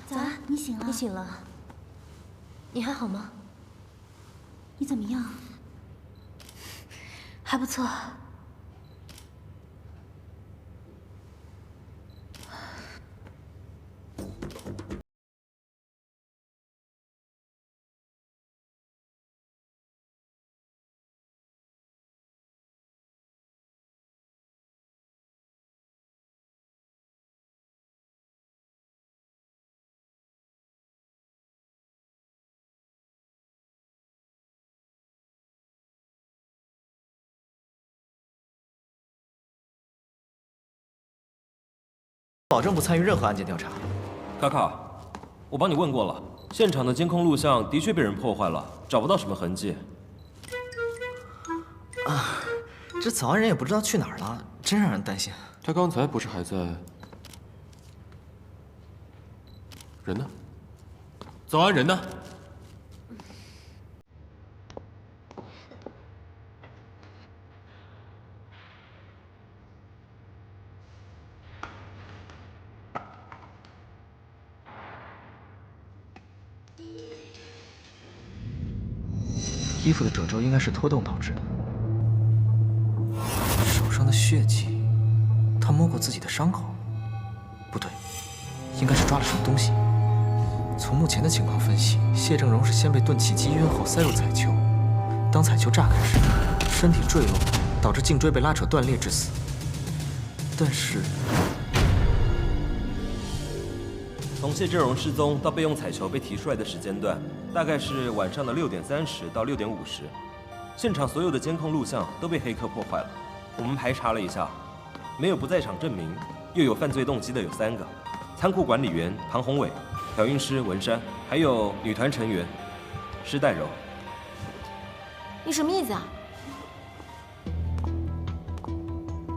早啊，你醒了？你醒了？你还好吗？你怎么样？还不错。保证不参与任何案件调查。卡卡，我帮你问过了，现场的监控录像的确被人破坏了，找不到什么痕迹。啊，这早安人也不知道去哪儿了，真让人担心。他刚才不是还在？人呢？早安人呢？衣服的褶皱应该是脱动导致的。手上的血迹，他摸过自己的伤口？不对，应该是抓了什么东西。从目前的情况分析，谢正荣是先被钝器击晕后塞入彩球，当彩球炸开时，身体坠落，导致颈椎被拉扯断裂致死。但是，从谢振荣失踪到备用彩球被提出来的时间段，大概是晚上的6点30到6点50。现场所有的监控录像都被黑客破坏了。我们排查了一下，没有不在场证明，又有犯罪动机的有3个：仓库管理员庞宏伟、调音师文山，还有女团成员施代柔。你什么意思啊？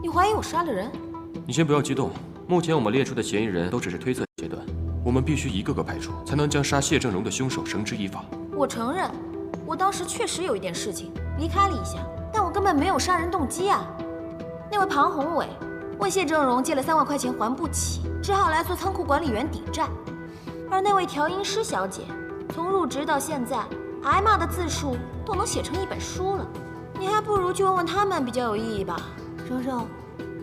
你怀疑我杀了人？你先不要激动，目前我们列出的嫌疑人都只是推测阶段，我们必须一个个排除，才能将杀谢正荣的凶手绳之以法。我承认，我当时确实有一点事情离开了一下，但我根本没有杀人动机啊。那位庞宏伟问谢正荣借了3万块钱还不起，只好来做仓库管理员抵债。而那位调音师小姐，从入职到现在，挨骂的字数都能写成一本书了。你还不如去问问他们比较有意义吧。柔柔，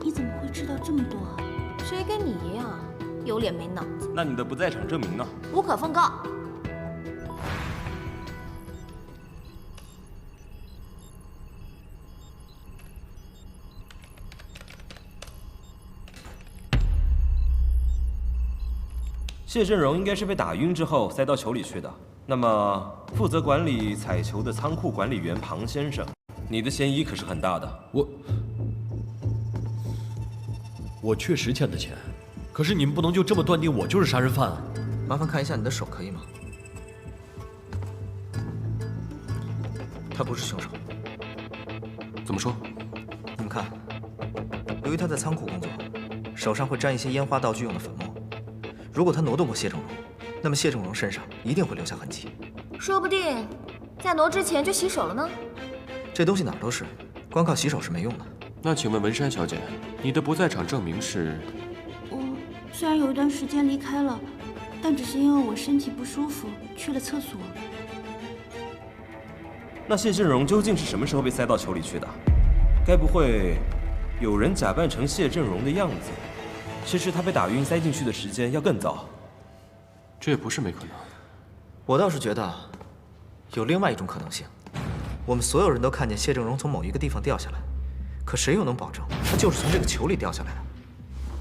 你怎么会知道这么多啊？谁跟你一样，有脸没脑子？那你的不在场证明呢？无可奉告。谢振荣应该是被打晕之后塞到球里去的。那么，负责管理彩球的仓库管理员庞先生，你的嫌疑可是很大的。我确实欠的钱，可是你们不能就这么断定我就是杀人犯啊！麻烦看一下你的手，可以吗？他不是凶手。怎么说？你们看，由于他在仓库工作，手上会沾一些烟花道具用的粉末。如果他挪动过谢正荣，那么谢正荣身上一定会留下痕迹。说不定在挪之前就洗手了呢。这东西哪儿都是，光靠洗手是没用的。那请问文山小姐，你的不在场证明是？我虽然有一段时间离开了，但只是因为我身体不舒服去了厕所。那谢振荣究竟是什么时候被塞到球里去的？该不会有人假扮成谢振荣的样子？其实他被打晕塞进去的时间要更早。这也不是没可能。我倒是觉得有另外一种可能性。我们所有人都看见谢正荣从某一个地方掉下来，可谁又能保证他就是从这个球里掉下来的？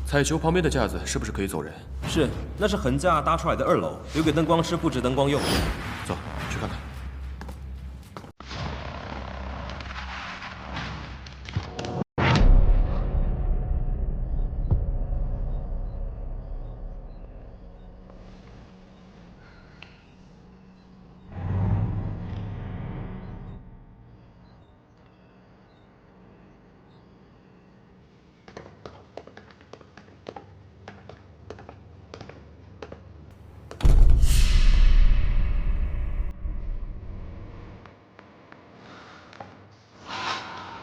彩球旁边的架子是不是可以走人？是，那是横架搭出来的2楼，留给灯光师布置灯光用。走，去看看。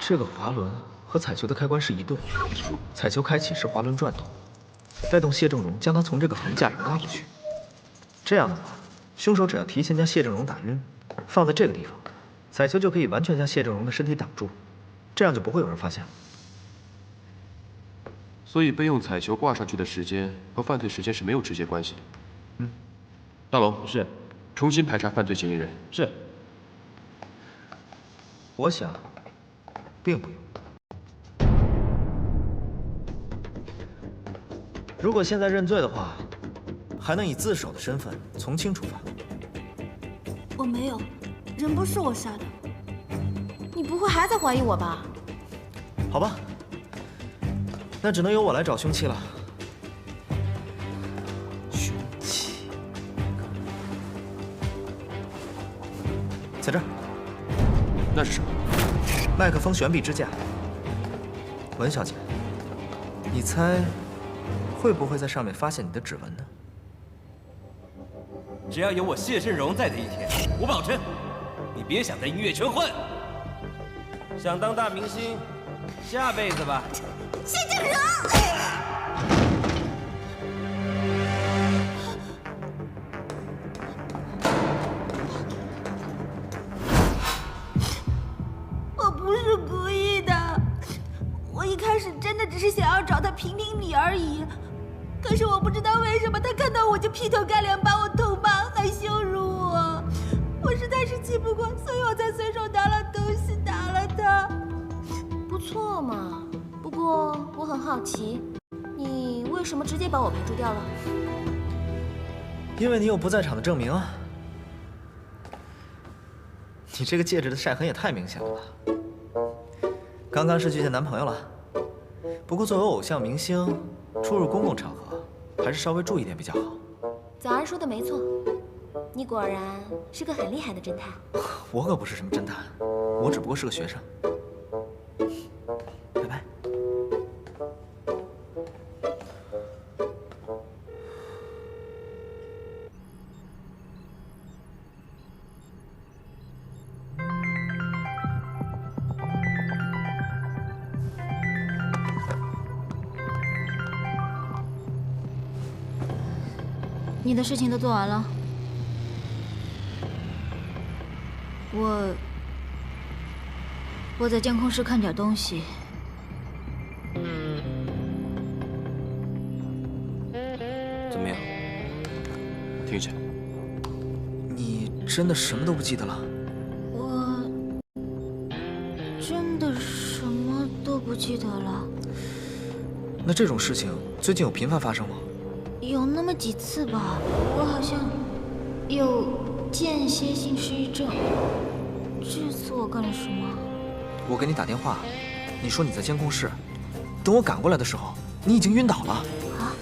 这个滑轮和彩球的开关是一对，彩球开启时滑轮转动，带动谢正荣将它从这个横架上拉过去。这样的话，凶手只要提前将谢正荣打晕，放在这个地方，彩球就可以完全将谢正荣的身体挡住，这样就不会有人发现了。所以备用彩球挂上去的时间和犯罪时间是没有直接关系的。嗯，大龙是，重新排查犯罪嫌疑人。是。我想，并不用。如果现在认罪的话，还能以自首的身份从轻处罚。我没有，人不是我杀的。你不会还在怀疑我吧？好吧，那只能由我来找凶器了。凶器在这儿。那是什么？麦克风悬臂支架。文小姐，你猜会不会在上面发现你的指纹呢？只要有我谢振荣在的一天，我保证，你别想在音乐圈混。想当大明星，下辈子吧。谢振荣，我不是故意的，我一开始真的只是想要找他评评理而已。可是我不知道为什么他看到我就劈头盖脸把我痛骂，还羞辱我。我实在是气不过，所以我才随手拿了东西打了他。不错嘛。不过我很好奇，你为什么直接把我排除掉了？因为你有不在场的证明啊。你这个戒指的晒痕也太明显了吧？刚刚是去见男朋友了。不过作为偶像明星，出入公共场合还是稍微注意点比较好。早安说的没错，你果然是个很厉害的侦探。我可不是什么侦探，我只不过是个学生。拜拜。你的事情都做完了，我在监控室看点东西。怎么样？听下。你真的什么都不记得了？我真的什么都不记得了。那这种事情最近有频繁发生吗？有那么几次吧，我好像有间歇性失忆症。这次我干了什么？我给你打电话，你说你在监控室，等我赶过来的时候，你已经晕倒了。啊？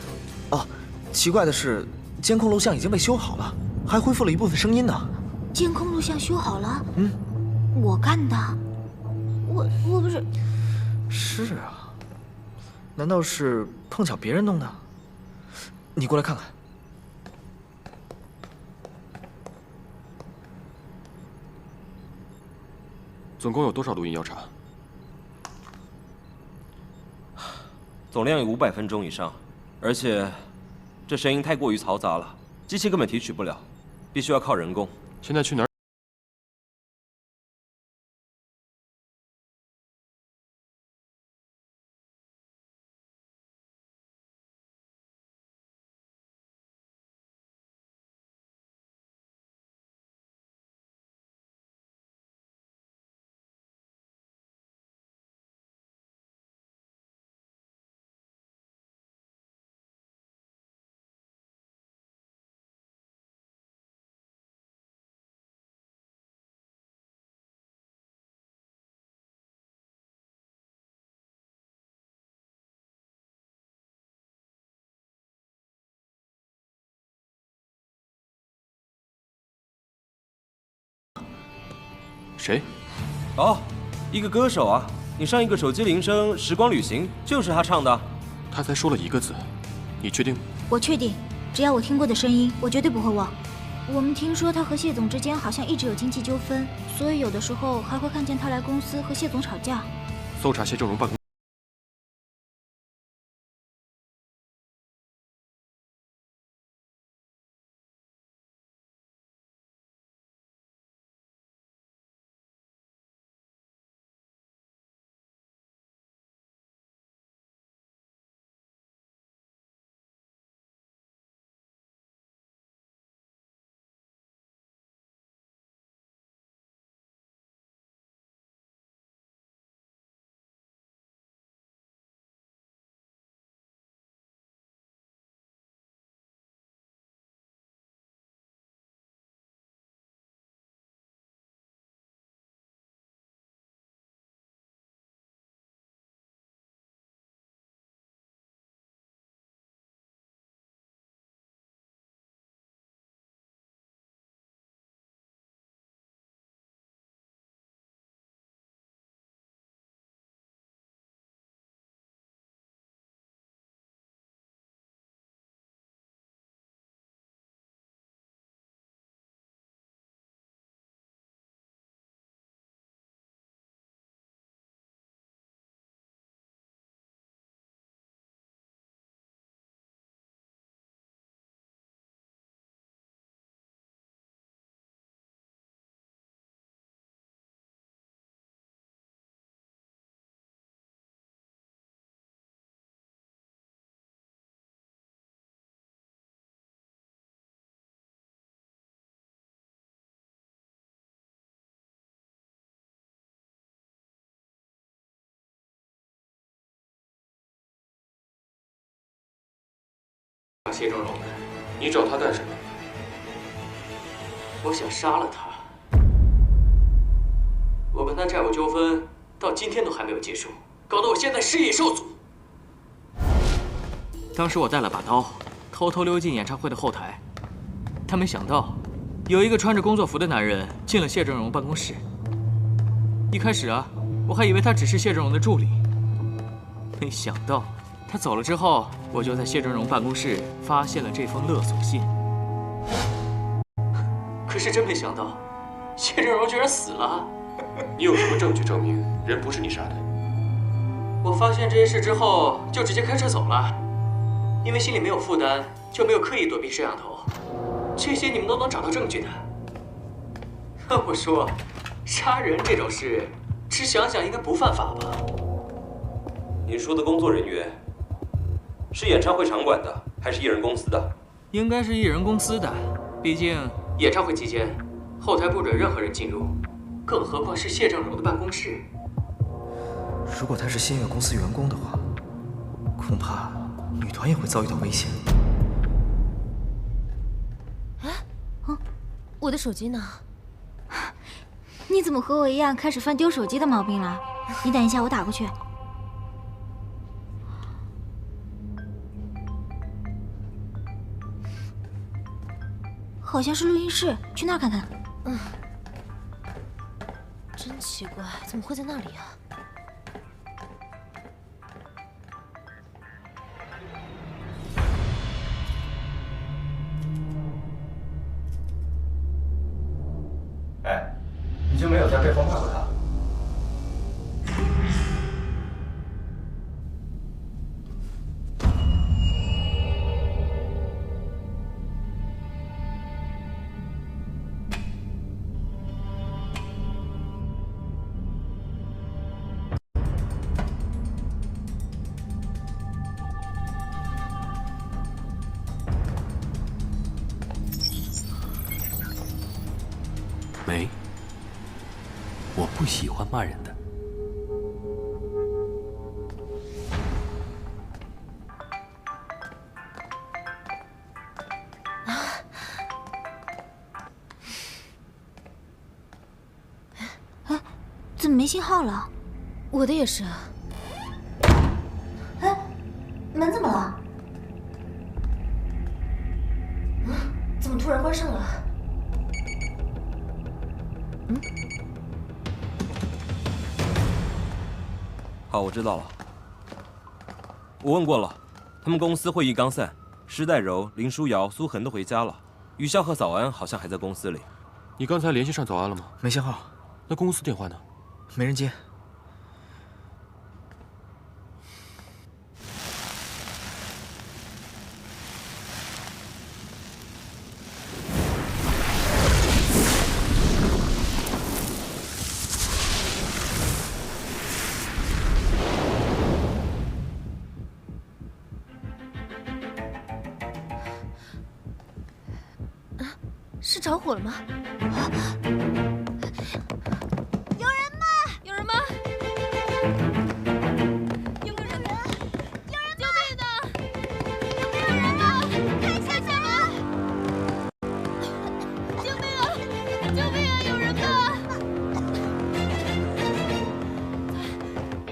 哦，奇怪的是，监控录像已经被修好了，还恢复了一部分声音呢。监控录像修好了？嗯，我干的。我不是。是啊，难道是碰巧别人弄的？你过来看看。总共有多少录音要查？总量有500分钟以上，而且这声音太过于嘈杂了，机器根本提取不了，必须要靠人工。现在去哪儿？谁？哦，一个歌手啊！你上一个手机铃声《时光旅行》就是他唱的。他才说了一个字，你确定？我确定，只要我听过的声音，我绝对不会忘。我们听说他和谢总之间好像一直有经济纠纷，所以有的时候还会看见他来公司和谢总吵架。搜查谢正荣办公。谢正荣的，你找他干什么？我想杀了他。我跟他债务纠纷到今天都还没有结束，搞得我现在事业受阻。当时我带了把刀，偷偷溜进演唱会的后台，但没想到有一个穿着工作服的男人进了谢正荣办公室。一开始啊，我还以为他只是谢正荣的助理，没想到他走了之后，我就在谢正荣办公室发现了这封勒索信。可是真没想到，谢正荣居然死了。你有什么证据证明人不是你杀的？我发现这些事之后，就直接开车走了，因为心里没有负担，就没有刻意躲避摄像头。这些你们都能找到证据的。可我说，杀人这种事，只想想应该不犯法吧？您说的工作人员是演唱会场馆的，还是艺人公司的？应该是艺人公司的，毕竟演唱会期间，后台不准任何人进入，更何况是谢正荣的办公室。如果他是新月公司员工的话，恐怕女团也会遭遇到危险。我的手机呢？你怎么和我一样开始犯丢手机的毛病了？你等一下，我打过去。好像是录音室，去那儿看看。真奇怪，怎么会在那里啊？哎，你就没有在背后骂过他？没，我不喜欢骂人的。怎么没信号了？我的也是。哎，门怎么了？怎么突然关上了？好，我知道了。我问过了，他们公司会议刚散，施代柔、林书瑶、苏恒都回家了，雨潇和早安好像还在公司里。你刚才联系上早安了吗？没信号，那公司电话呢？没人接。是着火了吗？有人吗？有人吗？有没有人？有人！救命啊！有没有人啊？看一下什么？救命啊！救命啊！有人吗？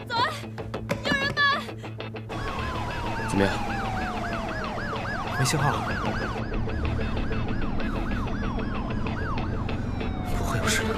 早安，有人吗？怎么样？没信号。不会有事的。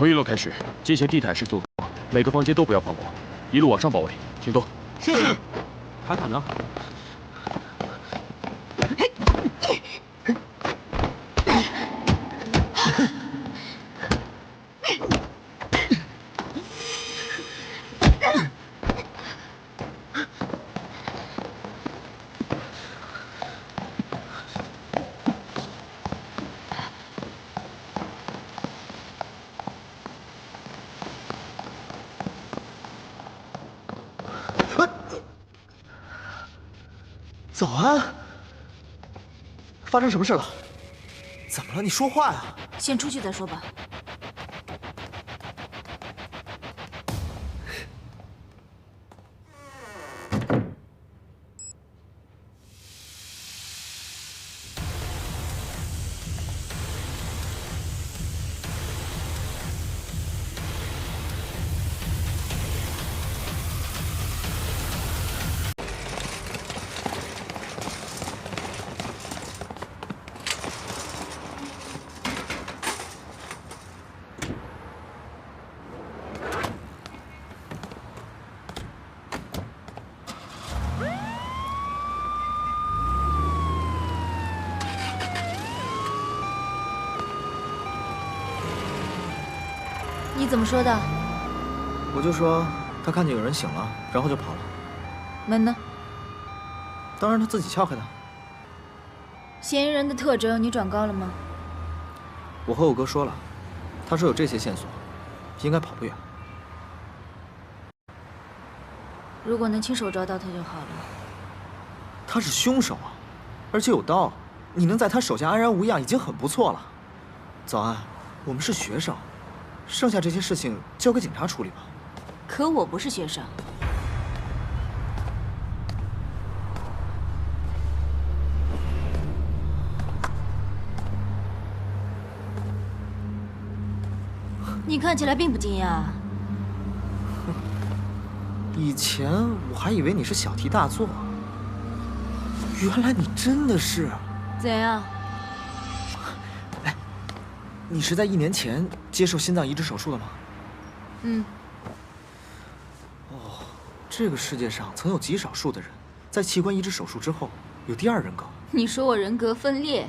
从1楼开始进行地毯式做，每个房间都不要放过，一路往上包围，请动。是。塔塔呢？早安，发生什么事了？怎么了？你说话呀！先出去再说吧。你怎么说的？我就说他看见有人醒了，然后就跑了。门呢？当然他自己撬开的。嫌疑人的特征你转告了吗？我和我哥说了，他说有这些线索，应该跑不远。如果能亲手抓到他就好了。他是凶手啊，而且有刀，你能在他手下安然无恙已经很不错了。早安，我们是学生。剩下这些事情交给警察处理吧。可我不是学生。你看起来并不惊讶。以前我还以为你是小题大做，原来你真的是……怎样？你是在1年前接受心脏移植手术的吗？嗯。哦，这个世界上曾有极少数的人，在器官移植手术之后有第2人格。你说我人格分裂？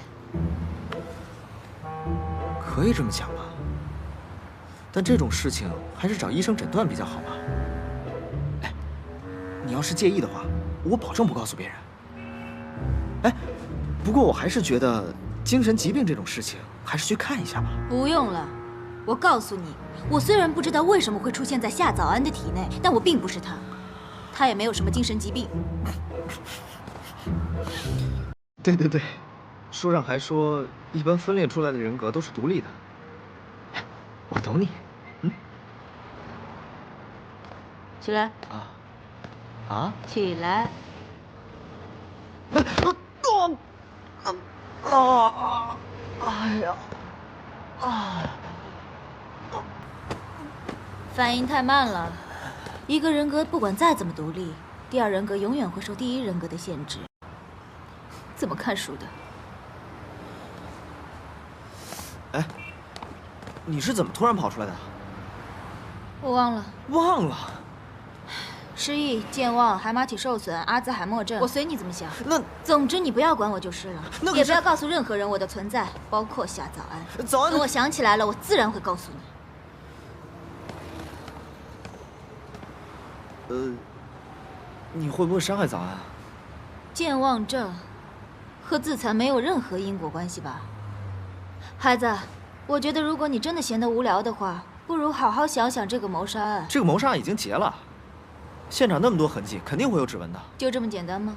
可以这么讲吧。但这种事情还是找医生诊断比较好吧。哎，你要是介意的话，我保证不告诉别人。哎，不过我还是觉得精神疾病这种事情，还是去看一下吧。不用了，我告诉你，我虽然不知道为什么会出现在夏早安的体内，但我并不是他，他也没有什么精神疾病。对对对，书上还说，一般分裂出来的人格都是独立的。我懂你。起来。啊？起来。哎呀！反应太慢了。一个人格不管再怎么独立，第2人格永远会受第1人格的限制。怎么看书的？哎，你是怎么突然跑出来的？我忘了。忘了？失忆、健忘、海马体受损、阿兹海默症，我随你怎么想。那总之你不要管我就是了，那也不要告诉任何人我的存在，包括夏早安。早安。等我想起来了，我自然会告诉你。你会不会伤害早安？健忘症和自残没有任何因果关系吧？孩子，我觉得如果你真的闲得无聊的话，不如好好想想这个谋杀案。这个谋杀案已经结了，现场那么多痕迹，肯定会有指纹的。就这么简单吗？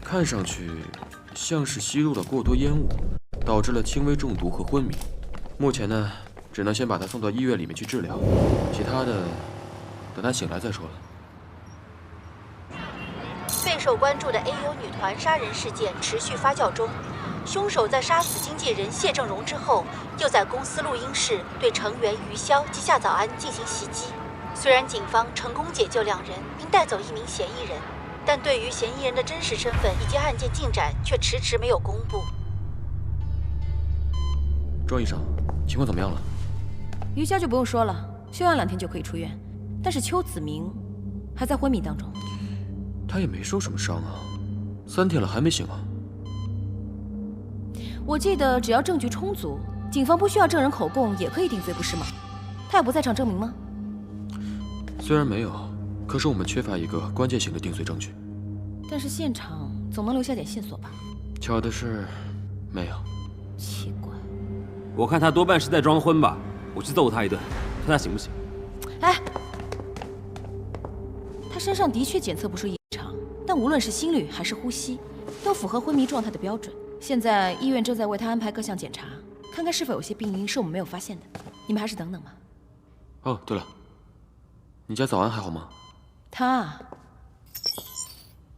看上去像是吸入了过多烟雾，导致了轻微中毒和昏迷。目前呢，只能先把他送到医院里面去治疗，其他的等他醒来再说了。备受关注的 AU 女团杀人事件持续发酵中，凶手在杀死经纪人谢正荣之后，又在公司录音室对成员于潇及夏早安进行袭击。虽然警方成功解救2人，并带走1名嫌疑人，但对于嫌疑人的真实身份以及案件进展却迟迟没有公布。庄医生，情况怎么样了？于潇就不用说了，休养2天就可以出院，但是邱子明还在昏迷当中。他也没受什么伤啊，3天了还没醒啊？我记得只要证据充足，警方不需要证人口供也可以定罪，不是吗？他有不在场证明吗？虽然没有，可是我们缺乏一个关键性的定罪证据。但是现场总能留下点线索吧？巧的是，没有。奇怪。我看他多半是在装昏吧，我去揍他一顿，看他醒不醒。哎，他身上的确检测不出异常，但无论是心率还是呼吸，都符合昏迷状态的标准。现在医院正在为他安排各项检查，看看是否有些病因是我们没有发现的。你们还是等等吧。哦，对了，你家早安还好吗？他啊，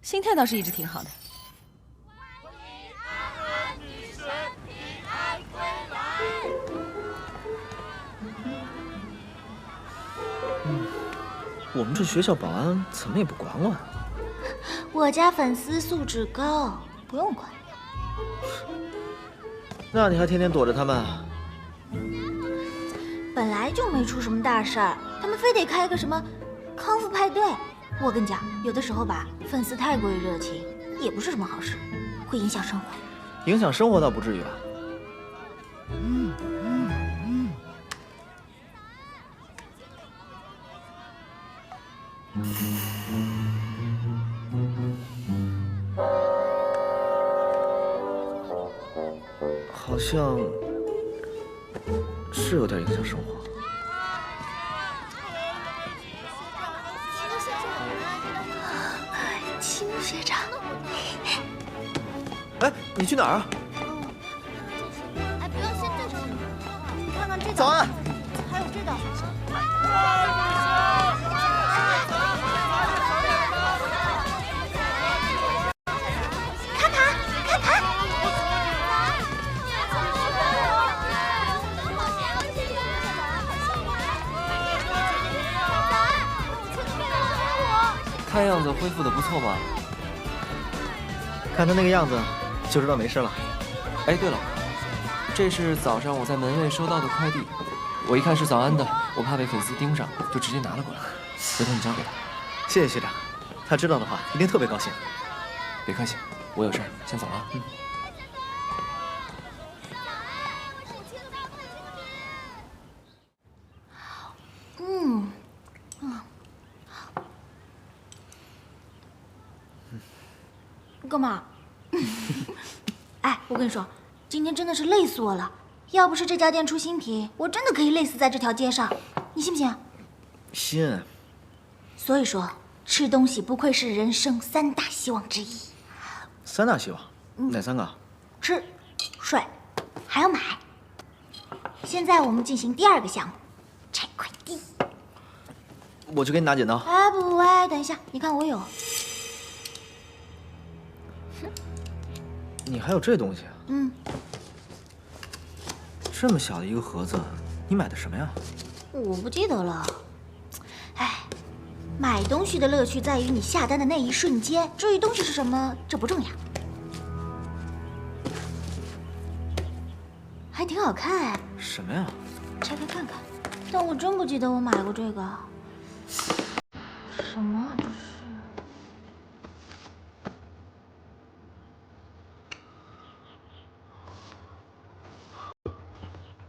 心态倒是一直挺好的。我们这学校保安怎么也不管我？我家粉丝素质高，不用管。那你还天天躲着他们？本来就没出什么大事儿，他们非得开个什么康复派对。我跟你讲，有的时候吧，粉丝太过于热情，也不是什么好事，会影响生活。影响生活倒不至于吧？好像是有点影响生活。秦学长，哎，你去哪儿啊？哎，不要先对着你看看这个。早安。还有这个。看样子恢复的不错嘛。看他那个样子，就知道没事了。哎，对了，这是早上我在门卫收到的快递，我一看是早安的，我怕被粉丝盯上，就直接拿了过来。回头你交给他。谢谢学长，他知道的话一定特别高兴。别客气，我有事先走了。干嘛？哎，我跟你说，今天真的是累死我了。要不是这家店出新品，我真的可以累死在这条街上。你信不信？信。所以说，吃东西不愧是人生3大希望之一。3大希望？哪3个？吃、睡，还要买。现在我们进行第2个项目，拆快递。我去给你拿剪刀。哎，不，哎，等一下，你看我有。你还有这东西啊？这么小的一个盒子，你买的什么呀？我不记得了。哎，买东西的乐趣在于你下单的那一瞬间，至于东西是什么，这不重要。还挺好看哎。什么呀？拆开看看。但我真不记得我买过这个。什么啊这是？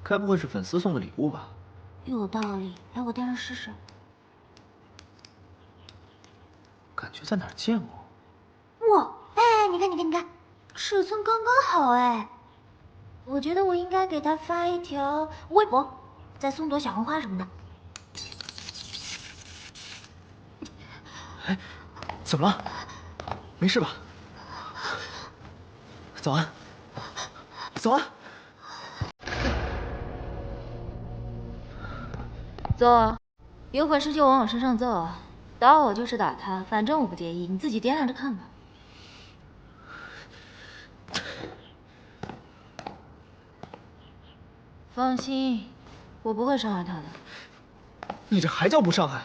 该不会是粉丝送的礼物吧？有道理，来，我戴上试试。感觉在哪儿见过。哇，哎，你看，尺寸刚刚好哎。我觉得我应该给他发一条微博，再送朵小红花什么的。哎，怎么了？没事吧？早安，早安。揍啊！有本事就往我身上揍啊！打我就是打他，反正我不介意，你自己掂量着看吧。放心，我不会伤害他的。你这还叫不伤害？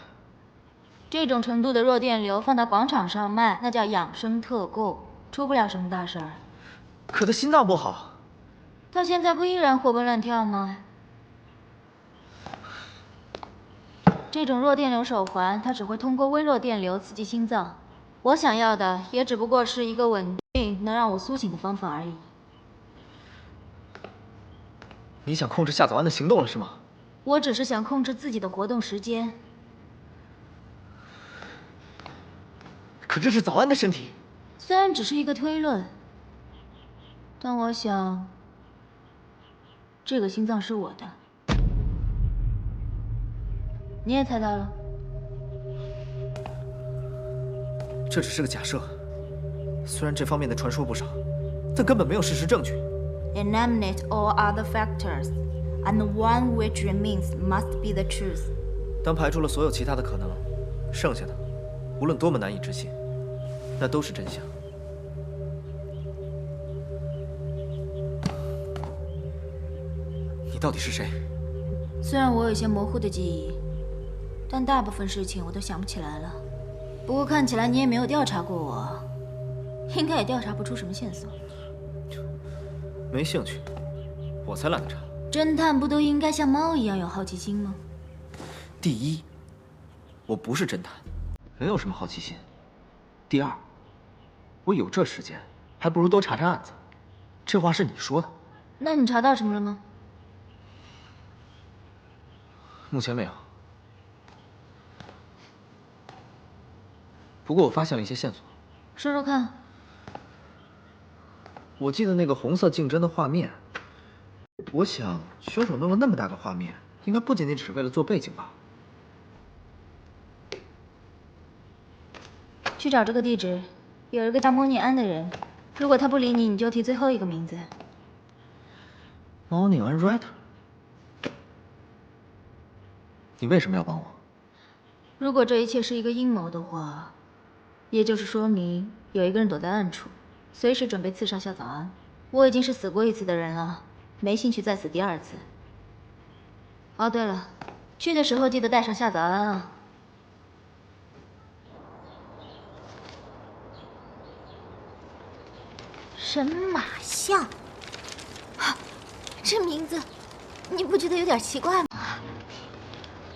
这种程度的弱电流放到广场上卖，那叫养生特供，出不了什么大事儿。可他心脏不好。他现在不依然活蹦乱跳吗？这种弱电流手环，它只会通过微弱电流刺激心脏。我想要的也只不过是一个稳定能让我苏醒的方法而已。你想控制夏早安的行动了是吗？我只是想控制自己的活动时间。可这是早安的身体。虽然只是一个推论，但我想，这个心脏是我的。你也猜到了。这只是个假设，虽然这方面的传说不少，但根本没有事实证据。 Eliminate all other factors, and the one which remains must be the truth. 当排除了所有其他的可能，剩下的，无论多么难以置信，那都是真相。你到底是谁？虽然我有一些模糊的记忆，但大部分事情我都想不起来了。不过看起来你也没有调查过我，应该也调查不出什么线索。没兴趣，我才懒得查。侦探不都应该像猫一样有好奇心吗？第一，我不是侦探，能有什么好奇心？第二，我有这时间，还不如多查查案子。这话是你说的。那你查到什么了吗？目前没有。不过我发现了一些线索。说说看。我记得那个红色竞争的画面，我想凶手弄了那么大个画面，应该不仅仅只是为了做背景吧。去找这个地址，有一个叫莫尼安的人，如果他不理你，你就提最后一个名字。猫腻安 Writer， 你为什么要帮我？如果这一切是一个阴谋的话，也就是说明有一个人躲在暗处，随时准备刺杀夏早安。我已经是死过一次的人了，没兴趣再死第二次。哦，对了，去的时候记得带上夏早安啊。神马像，这名字，你不觉得有点奇怪吗？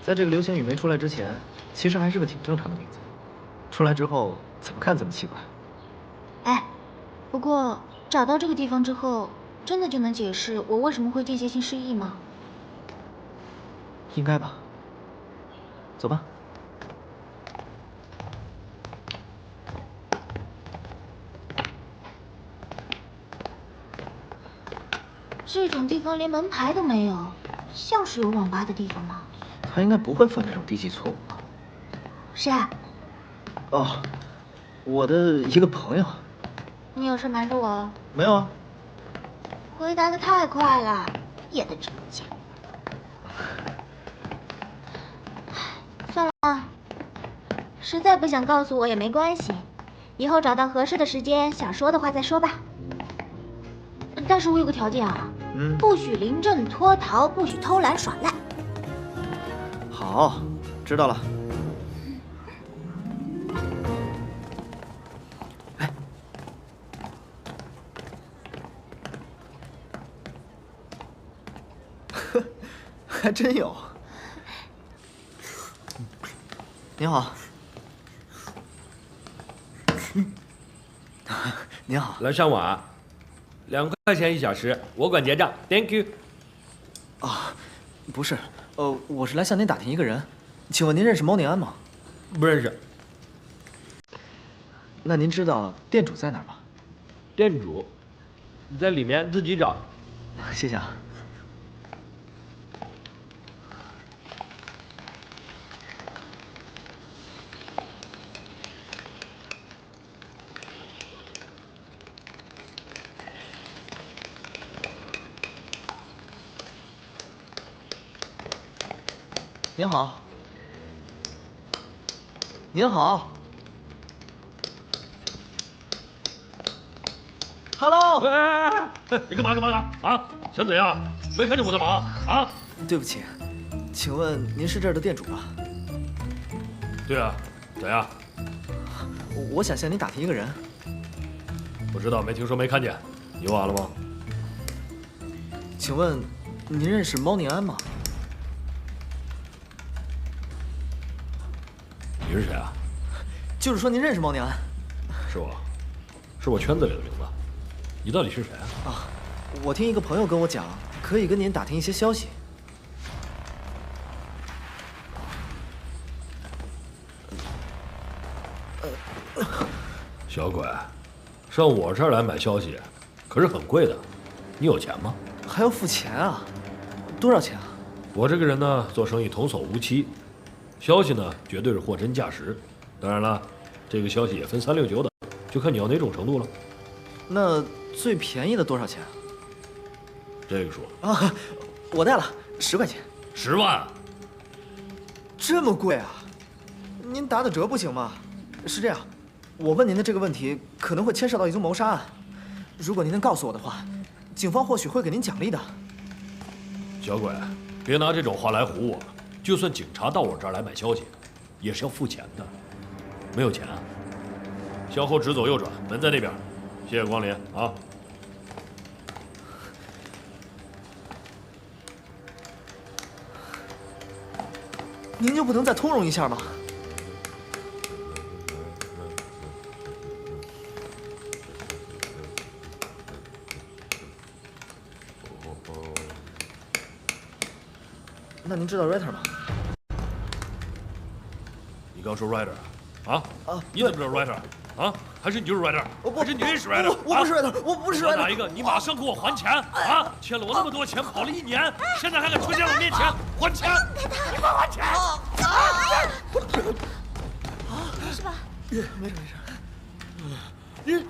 在这个流星雨没出来之前，其实还是个挺正常的名字。出来之后，怎么看怎么奇怪。哎，不过找到这个地方之后，真的就能解释我为什么会间歇性失忆吗？应该吧。走吧。这种地方连门牌都没有，像是有网吧的地方吗？他应该不会犯这种低级错误吧？谁啊？哦，我的一个朋友。你有事瞒着我？没有啊。回答的太快了，演的真假。算了，实在不想告诉我也没关系，以后找到合适的时间想说的话再说吧。但是我有个条件啊，不许临阵脱逃，不许偷懒耍赖。好，知道了。哎，呵，还真有。您好。您好。来上网，2块钱1小时，我管结账 ，Thank you。啊，不是，我是来向您打听一个人，请问您认识猫宁安吗？不认识。那您知道店主在哪儿吗？店主在里面自己找。谢谢啊。您好，您好 ，Hello。你干嘛啊？想怎样？没看见我在忙啊？对不起，请问您是这儿的店主吧？对啊，怎样？我想向您打听一个人。不知道，没听说，没看见。你晚了吗？请问您认识猫宁安吗？你是谁啊？就是说您认识猫宁安？是我圈子里的名字。你到底是谁啊？啊，我听一个朋友跟我讲，可以跟您打听一些消息。小鬼，上我这儿来买消息，可是很贵的。你有钱吗？还要付钱啊？多少钱啊？我这个人呢，做生意童叟无欺，消息呢绝对是货真价实。当然了，这个消息也分369的，就看你要哪种程度了。那最便宜的多少钱？这个数啊，我带了10块钱。10万？这么贵啊？您打折不行吗？是这样，我问您的这个问题可能会牵涉到一宗谋杀案，如果您能告诉我的话，警方或许会给您奖励的。小鬼，别拿这种话来唬我。就算警察到我这儿来买消息，也是要付钱的。没有钱啊？向后直走右转，门在那边。谢谢光临啊！您就不能再通融一下吗？那您知道 writer 吗？你刚说 writer 啊？你怎么知道 writer 啊？还是你就是 writer？还是你认识 writer？我不是 writer，我不是 writer。哪一个？你马上给我还钱啊！欠了我那么多钱，跑了1年，现在还敢出现我面前还钱？你快还钱！没事吧？没事。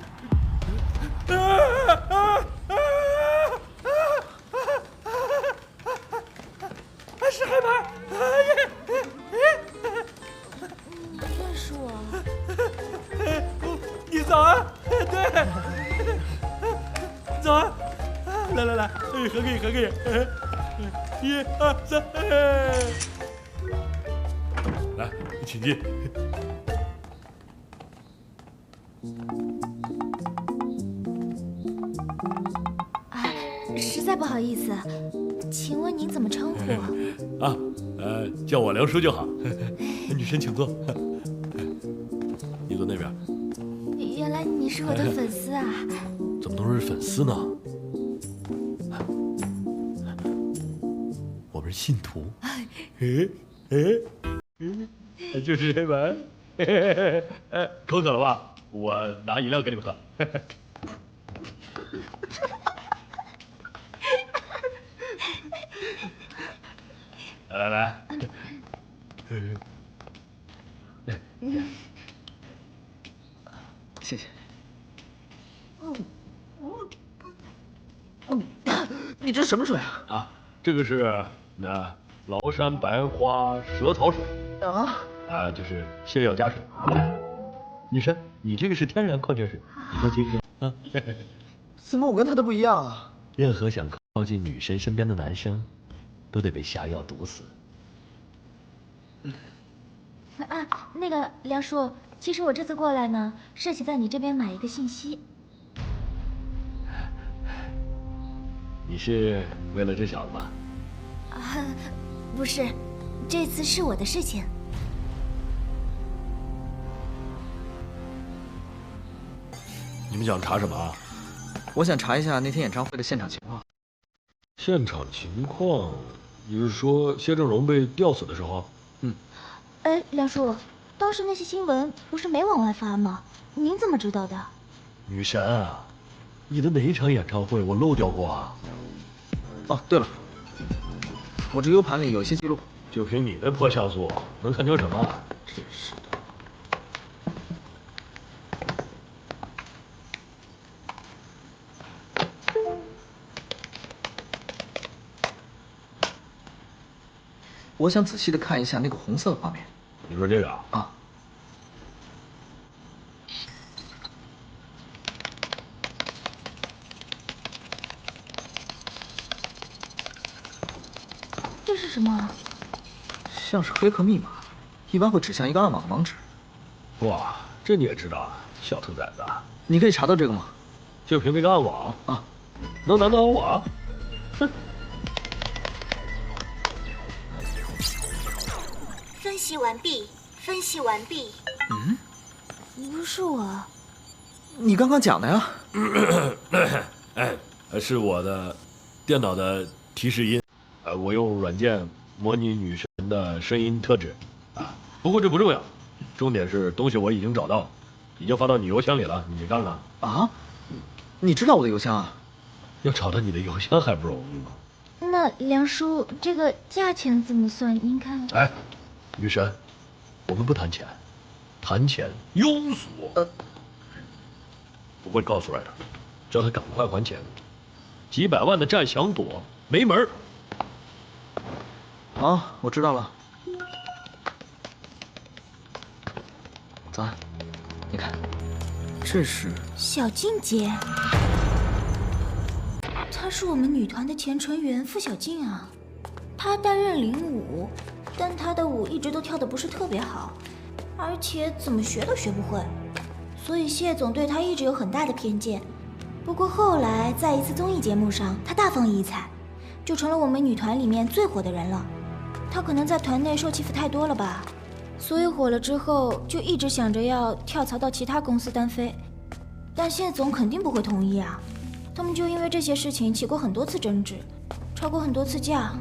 是害怕。认识我？你早啊，对，早啊，来，合个影，1、2、3，来，请进。实在不好意思，请问您怎么称呼？啊，叫我梁叔就好。女神请坐。你坐那边。原来你是我的粉丝啊！怎么能是粉丝呢？我们是信徒。就是黑白。口渴了吧？我拿饮料给你们喝。来，谢谢。你这什么水啊？啊，这个是崂山白花蛇草水就是泻药加水。女神，你这个是天然矿泉水，你喝这个啊？怎么我跟他的不一样啊？任何想靠近女神身边的男生，都得被下药毒死。那个梁叔，其实我这次过来呢，是想在你这边买一个信息。你是为了这小子吧？不是，这次是我的事情。你们想查什么啊？我想查一下那天演唱会的现场情况。现场情况，你是说谢正荣被吊死的时候？哎，梁叔，当时那些新闻不是没往外发吗？您怎么知道的？女神啊，你的哪一场演唱会我漏掉过啊？哦，对了，我这 U 盘里有一些记录。就凭你的破像素，能看成什么？真是的。我想仔细的看一下那个红色的画面。你说这个啊？啊。这是什么？像是黑客密码，一般会指向一个暗网网址。哇，这你也知道啊，小兔崽子！你可以查到这个吗？就凭这个暗网啊，能难倒我？哼！分析完毕，分析完毕。不是我，你刚刚讲的呀。哎，是我的电脑的提示音。我用软件模拟女神的声音特质啊。不过这不重要，重点是东西我已经找到，已经发到你邮箱里了，你看看。啊？你知道我的邮箱啊？要找到你的邮箱还不容易吗？那梁叔，这个价钱怎么算？您看。哎，女神，我们不谈钱，谈钱庸俗。我会告诉来的，叫他赶快还钱，几百万的债想躲没门儿。好，我知道了。早安，你看，这是小静姐，她是我们女团的前成员付小静啊。她担任领舞，但她的舞一直都跳得不是特别好，而且怎么学都学不会，所以谢总对她一直有很大的偏见。不过后来在一次综艺节目上，她大放异彩，就成了我们女团里面最火的人了。她可能在团内受欺负太多了吧，所以火了之后就一直想着要跳槽到其他公司单飞，但谢总肯定不会同意啊。他们就因为这些事情起过很多次争执，吵过很多次架。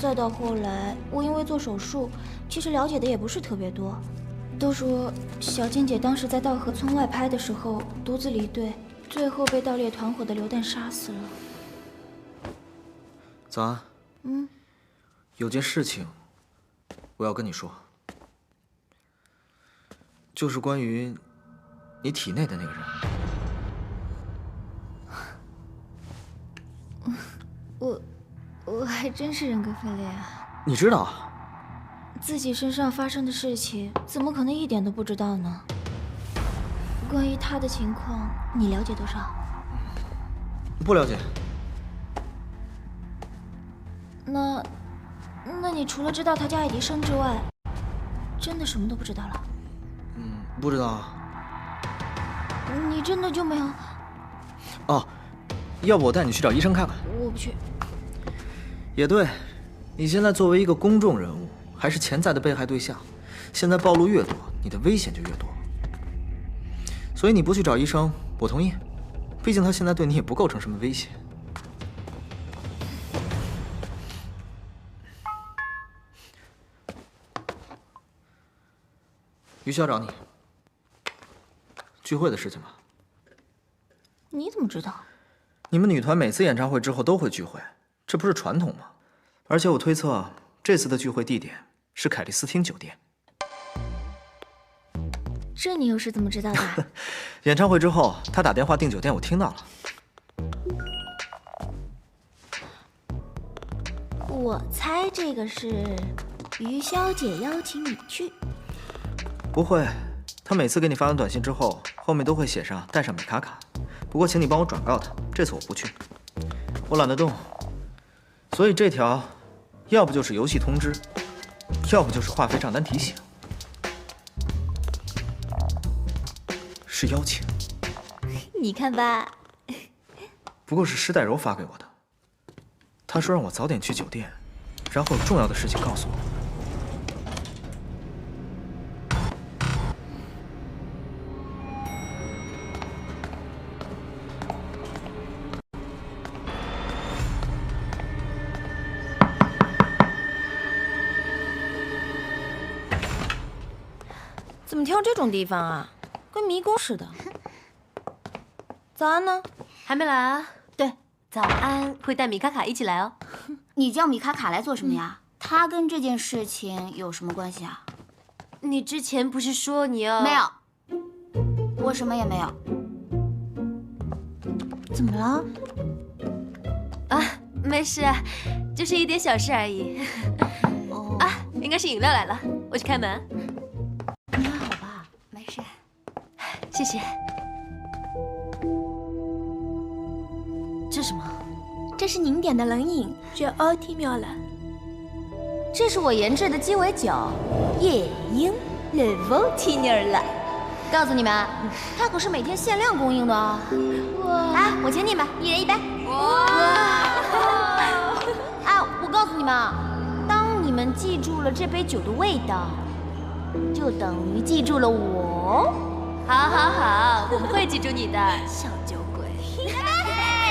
再到后来，我因为做手术，其实了解的也不是特别多，都说小静姐当时在稻荷村外拍的时候独自离队，最后被盗猎团伙的流弹杀死了。早安。有件事情我要跟你说，就是关于你体内的那个人。我还真是人格分裂啊！你知道啊？自己身上发生的事情，怎么可能一点都不知道呢？关于他的情况，你了解多少？不了解。那你除了知道他叫爱迪生之外，真的什么都不知道了？不知道啊。你真的就没有？哦，要不我带你去找医生看看？我不去。也对，你现在作为一个公众人物，还是潜在的被害对象，现在暴露越多，你的危险就越多。所以你不去找医生，我同意。毕竟他现在对你也不构成什么威胁。于潇找你，聚会的事情吧。你怎么知道？你们女团每次演唱会之后都会聚会，这不是传统吗？而且我推测，这次的聚会地点是凯利斯汀酒店。这你又是怎么知道的？演唱会之后，他打电话订酒店，我听到了。我猜这个是于潇姐邀请你去。不会，他每次给你发完短信之后，后面都会写上带上米卡卡。不过请你帮我转告他，这次我不去，我懒得动。所以这条，要不就是游戏通知，要不就是话费账单提醒，是邀请。你看吧，不过是施代柔发给我的。他说让我早点去酒店，然后有重要的事情告诉我。怎么挑这种地方啊？跟迷宫似的。早安呢？还没来啊？对，早安，会带米卡卡一起来哦。你叫米卡卡来做什么呀？他跟这件事情有什么关系啊？你之前不是说你要……没有，我什么也没有。怎么了？啊，没事，就是一点小事而已。哦。应该是饮料来了，我去开门。你还好吧？没事。谢谢。这是什么？这是您点的冷饮，这奥提妙了。这是我研制的鸡尾酒，夜莺 Le Vautinier 了。告诉你们，它可是每天限量供应的哦。来，我请你们一人一杯。哎，我告诉你们啊，当你们记住了这杯酒的味道，就等于记住了我。好，好，好，我们会记住你的，小酒鬼。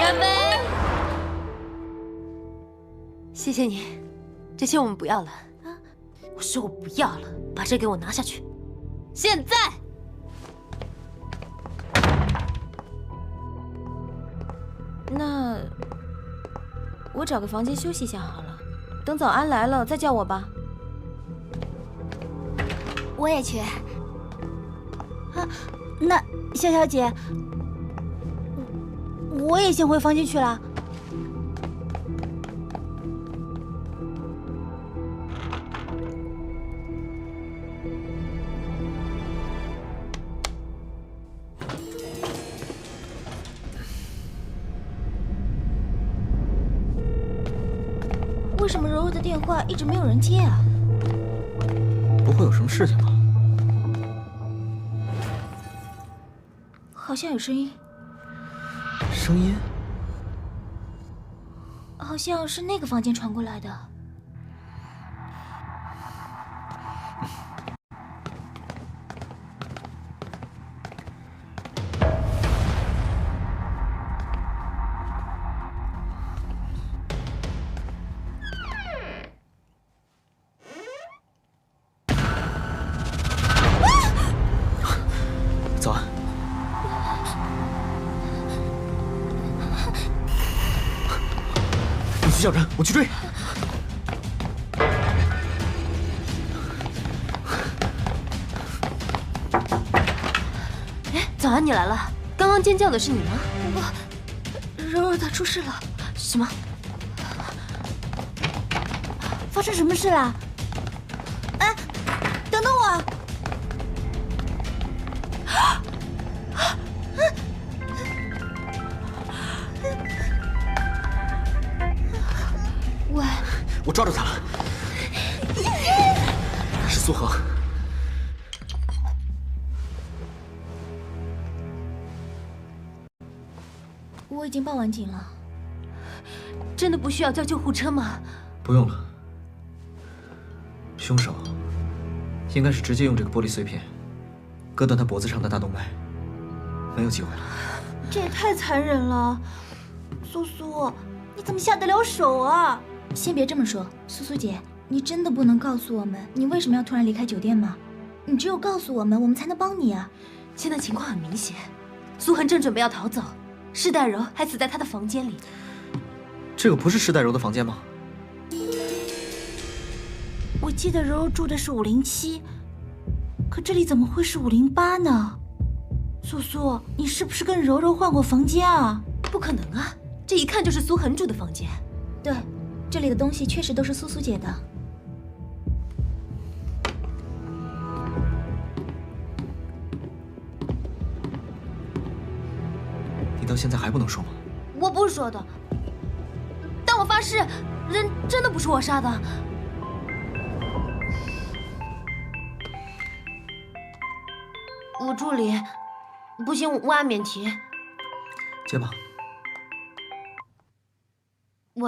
干杯！谢谢你，这些我们不要了。我说我不要了，把这给我拿下去，现在！那我找个房间休息一下好了，等早安来了再叫我吧。我也去。啊，那肖小姐，我也先回房间去了。为什么柔柔的电话一直没有人接啊？不会有什么事情吧？好像有声音，声音？好像是那个房间传过来的。早安。你去叫人，我去追。哎，早安，你来了。刚刚尖叫的是你吗？柔柔她出事了。什么？发生什么事啦？哎，等等我！喂，我抓住他了，是苏恒。我已经报完警了。真的不需要叫救护车吗？不用了。凶手应该是直接用这个玻璃碎片割断他脖子上的大动脉，没有机会了。这也太残忍了，苏苏，你怎么下得了手啊？先别这么说，苏苏姐，你真的不能告诉我们你为什么要突然离开酒店吗？你只有告诉我们，我们才能帮你啊。现在情况很明显，苏恒正准备要逃走，施代柔还死在他的房间里。这个不是施代柔的房间吗？我记得柔柔住的是507，可这里怎么会是508呢？苏苏，你是不是跟柔柔换过房间啊？不可能啊，这一看就是苏恒住的房间。对，这里的东西确实都是苏苏姐的。你到现在还不能说吗？我不是说的，但我发誓，人真的不是我杀的。我助理，不行，我按免提。接吧。喂，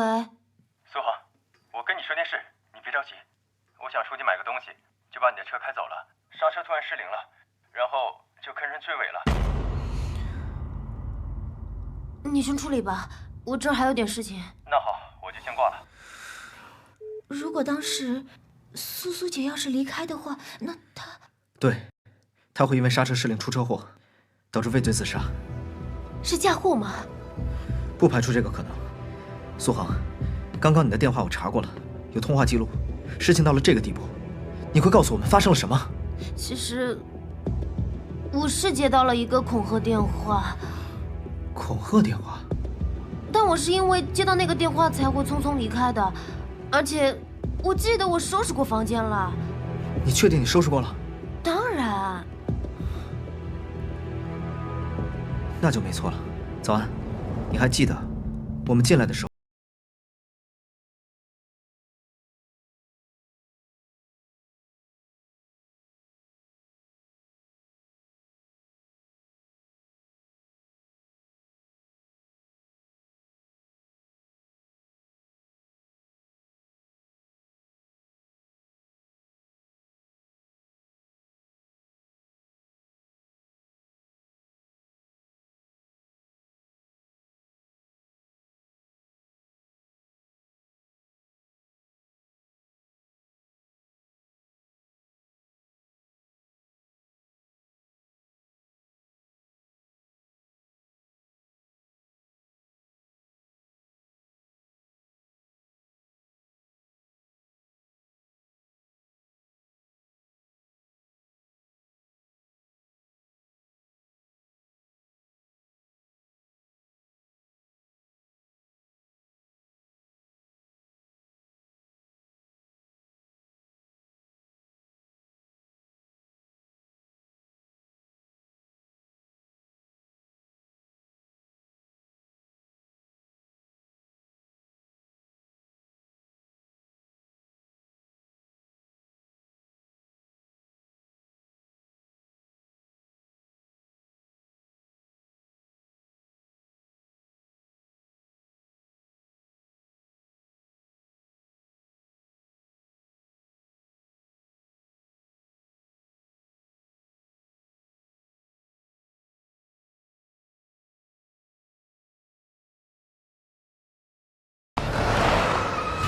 苏恒，我跟你说件事，你别着急。我想出去买个东西，就把你的车开走了，刹车突然失灵了，然后就跟人追尾了。你先处理吧，我这儿还有点事情。那好，我就先挂了。如果当时苏苏姐要是离开的话，那她……对，她会因为刹车失灵出车祸，导致畏罪自杀。是嫁祸吗？不排除这个可能。苏恒，刚刚你的电话我查过了，有通话记录。事情到了这个地步，你会告诉我们发生了什么？其实我是接到了一个恐吓电话。恐吓电话？但我是因为接到那个电话才会匆匆离开的，而且我记得我收拾过房间了。你确定你收拾过了？当然。那就没错了。早安，你还记得我们进来的时候？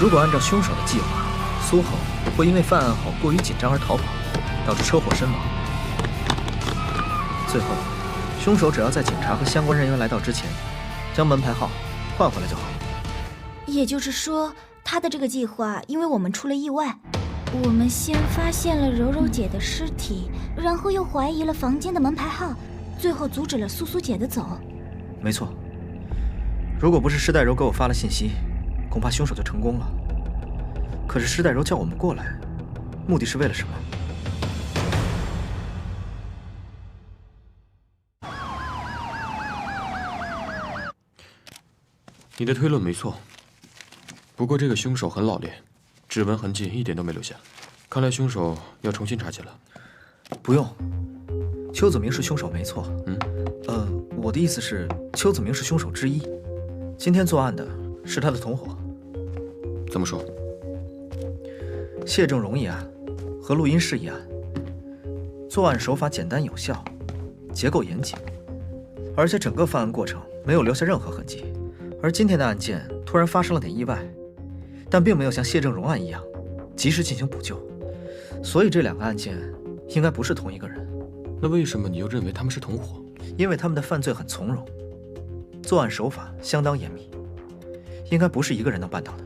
如果按照凶手的计划，苏恒会因为犯案后过于紧张而逃跑，导致车祸身亡。最后，凶手只要在警察和相关人员来到之前，将门牌号换回来就好。也就是说，他的这个计划，因为我们出了意外，我们先发现了柔柔姐的尸体，然后又怀疑了房间的门牌号，最后阻止了苏苏姐的走。没错。如果不是施代柔给我发了信息，恐怕凶手就成功了。可是施代柔叫我们过来，目的是为了什么？你的推论没错，不过这个凶手很老练，指纹痕迹一点都没留下，看来凶手要重新查起了。不用，邱子明是凶手没错。我的意思是，邱子明是凶手之一。今天作案的是他的同伙。怎么说？谢正荣一案和录音室一案，作案手法简单有效，结构严谨，而且整个犯案过程没有留下任何痕迹。而今天的案件突然发生了点意外，但并没有像谢正荣案一样及时进行补救，所以这两个案件应该不是同一个人。那为什么你又认为他们是同伙？因为他们的犯罪很从容，作案手法相当严密，应该不是一个人能办到的。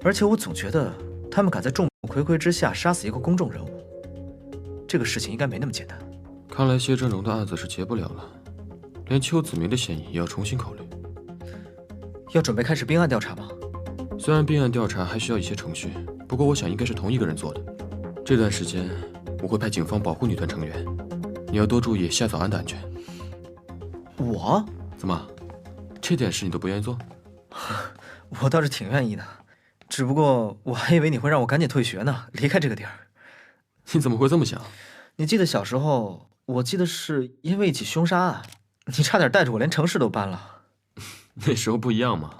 而且我总觉得他们敢在众目睽睽之下杀死一个公众人物，这个事情应该没那么简单。看来谢正荣的案子是结不了了，连邱子明的嫌疑也要重新考虑。要准备开始并案调查吗？虽然并案调查还需要一些程序，不过我想应该是同一个人做的。这段时间我会派警方保护女团成员，你要多注意夏早安的安全。我？怎么，这点事你都不愿意做？我倒是挺愿意的，只不过我还以为你会让我赶紧退学呢，离开这个地儿。你怎么会这么想？你记得小时候，我记得是因为一起凶杀案，你差点带着我连城市都搬了。那时候不一样嘛。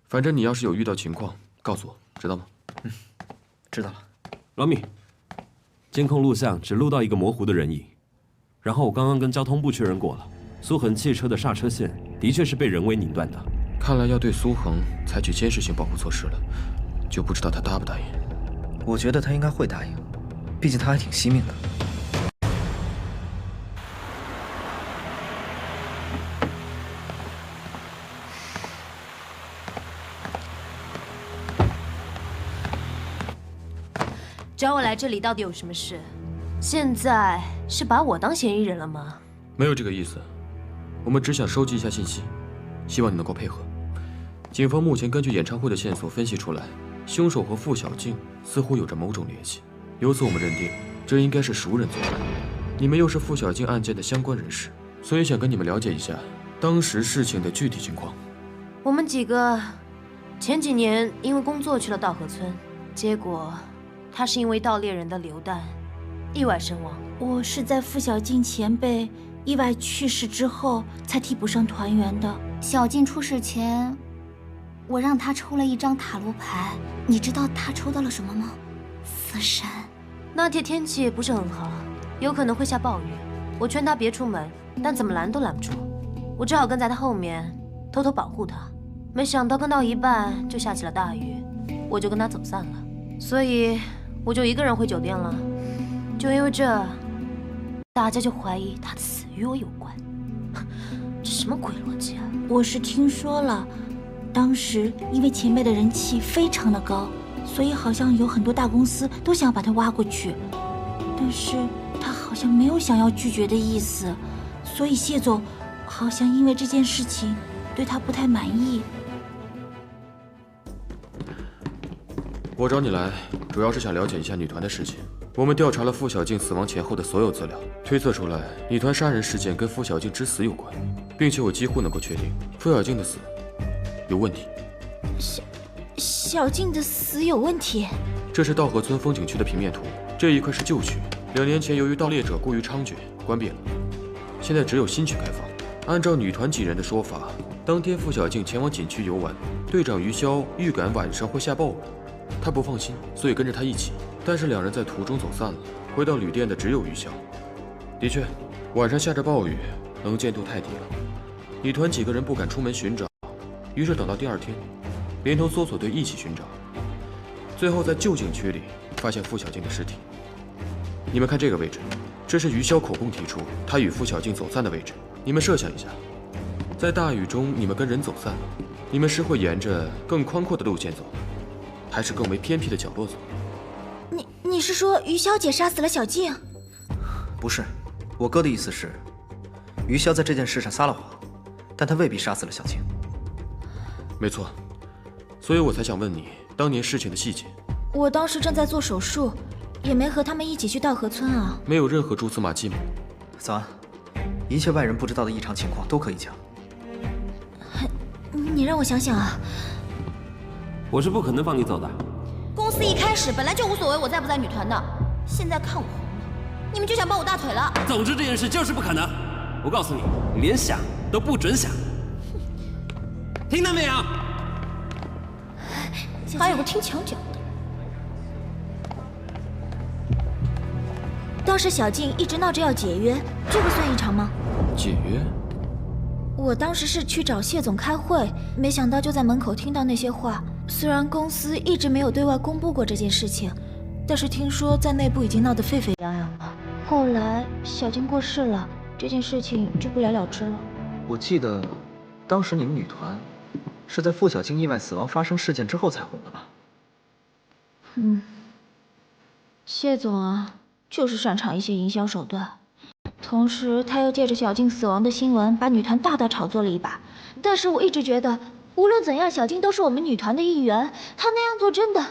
反正你要是有遇到情况，告诉我，知道吗？知道了。老米，监控录像只录到一个模糊的人影，然后我刚刚跟交通部确认过了，苏恒汽车的刹车线的确是被人为拧断的。看来要对苏恒采取监视性保护措施了，就不知道他答不答应。我觉得他应该会答应，毕竟他还挺惜命的。找我来这里到底有什么事？现在是把我当嫌疑人了吗？没有这个意思，我们只想收集一下信息，希望你能够配合。警方目前根据演唱会的线索分析出来，凶手和付小静似乎有着某种联系，由此我们认定这应该是熟人作案。你们又是付小静案件的相关人士，所以想跟你们了解一下当时事情的具体情况。我们几个前几年因为工作去了稻河村，结果他是因为盗猎人的榴弹意外身亡。我是在付小静前辈意外去世之后才替补上团员的。小静出事前，我让她抽了一张塔罗牌，你知道她抽到了什么吗？死神。那天天气也不是很好，有可能会下暴雨。我劝他别出门，但怎么拦都拦不住。我只好跟在他后面，偷偷保护他。没想到跟到一半就下起了大雨，我就跟他走散了。所以我就一个人回酒店了。就因为这，大家就怀疑他的死与我有关。这什么鬼逻辑啊！我是听说了，当时因为前辈的人气非常的高，所以好像有很多大公司都想把他挖过去，但是他好像没有想要拒绝的意思，所以谢总好像因为这件事情对他不太满意。我找你来，主要是想了解一下女团的事情。我们调查了付小静死亡前后的所有资料，推测出来女团杀人事件跟付小静之死有关，并且我几乎能够确定付小静的死有问题。小静的死有问题？这是稻河村风景区的平面图，这一块是旧区，2年前由于盗猎者过于猖獗，关闭了，现在只有新区开放。按照女团几人的说法，当天付小静前往景区游玩，队长于潇预感晚上会下暴雨，他不放心，所以跟着他一起。但是2人在途中走散了，回到旅店的只有于潇。的确，晚上下着暴雨，能见度太低了，女团几个人不敢出门寻找，于是等到第2天，连同搜索队一起寻找，最后在旧景区里发现付小静的尸体。你们看这个位置，这是于潇口供提出他与付小静走散的位置。你们设想一下，在大雨中你们跟人走散了，你们是会沿着更宽阔的路线走，还是更为偏僻的角落走？你是说于小姐杀死了小静？不是，我哥的意思是，于潇在这件事上撒了谎，但他未必杀死了小静。没错，所以我才想问你当年事情的细节。我当时正在做手术，也没和他们一起去稻河村啊。没有任何蛛丝马迹吗？早安，一切外人不知道的异常情况都可以讲。你让我想想啊。我是不可能放你走的。公司一开始本来就无所谓我在不在女团的，现在看我红了，你们就想抱我大腿了。总之这件事就是不可能。我告诉你，你连想都不准想。听到没有？还有个听墙角的。当时小静一直闹着要解约，这个算异常吗？解约？我当时是去找谢总开会，没想到就在门口听到那些话。虽然公司一直没有对外公布过这件事情，但是听说在内部已经闹得沸沸扬扬了。后来小静过世了，这件事情就不了了之了。我记得，当时你们女团是在付小静意外死亡发生事件之后才红的吧？谢总啊，就是擅长一些营销手段，同时他又借着小静死亡的新闻把女团大大炒作了一把。但是我一直觉得，无论怎样，小静都是我们女团的一员，她那样做真的……